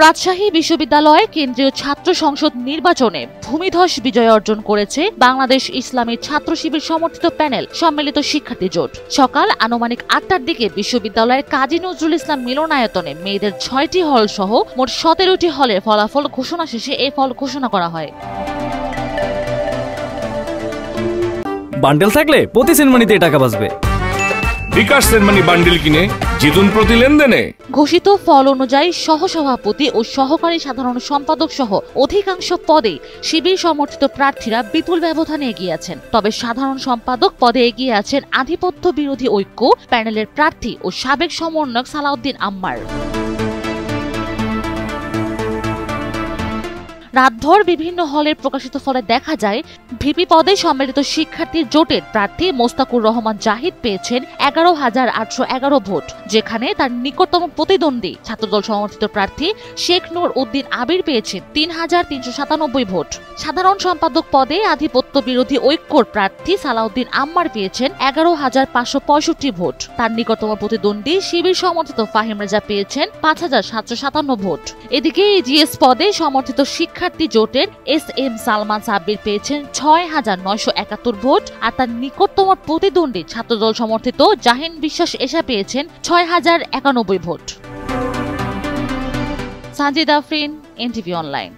রাজশাহী বিশ্ববিদ্যালয়ে কেন্দ্রীয় ছাত্র সংসদ নির্বাচনে ভূমিধস বিজয় অর্জন করেছে বাংলাদেশ ইসলামী ছাত্র শিবির সমর্থিত প্যানেল সম্মিলিত শিক্ষার্থী জোট। সকাল আনুমানিক ৮টার দিকে বিশ্ববিদ্যালয়ের কাজী নজরুল ইসলাম মিলনায়তনে মেয়েদের ৬টি হল সহ মোট ১৭টি হলের ফলাফল ঘোষণা শেষে এই ফল ঘোষণা করা হয়। বান্ডেল থাকলে প্রতি সেনমানিতে টাকা বাঁচবে। বিকাশ সেনমানি বান্ডেল কিনে জিতুন প্রতি লেনদেনে। ঘোষিত ফল অনুযায়ী সহসভাপতি ও সহকারী সাধারণ সম্পাদক সহ অধিকাংশ পদে শিবির সমর্থিত প্রার্থীরা বিপুল ব্যবধানে এগিয়ে আছেন। তবে সাধারণ সম্পাদক পদে এগিয়ে আছেন আধিপত্য বিরোধী ঐক্য প্যানেলের প্রার্থী ও সাবেক সমন্বয়ক সালাউদ্দিন আম্মার। রাতভর বিভিন্ন হলের প্রকাশিত ফলে দেখা যায় ভিপি পদে সম্মিলিত শিক্ষার্থী জোটের প্রার্থী মোস্তাকুর রহমান জাহিদ পেয়েছেন ১১,৮১১ ভোট, যেখানে তার নিকটতম প্রতিদ্বন্দ্বী ছাত্রদল সমর্থিত প্রার্থী শেখ নূর উদ্দিন আবির পেয়েছেন ৩,৩৯৭ ভোট। সাধারণ সম্পাদক পদে আধিপত্য বিরোধী ঐক্যর প্রার্থী সালাউদ্দিন আম্মার পেয়েছেন ১১,৫৬৫ ভোট। তার নিকটতম প্রতিদ্বন্দ্বী শিবির সমর্থিত ফাহিম রেজা পেয়েছেন ৫,৭৫৭ ভোট। এদিকে এজিএস পদে সমর্থিত শিক্ষার্থী জোটের এস.এম. সালমান সাব্বির পেয়েছেন ৬,৯৭১ ভোট, আর তার নিকটতম প্রতিদ্বন্দ্বী ছাত্রদল সমর্থিত জাহিন বিশ্বাস এশা পেয়েছেন ৬,০৯১ vote. Sanjida Afrin, NTV online.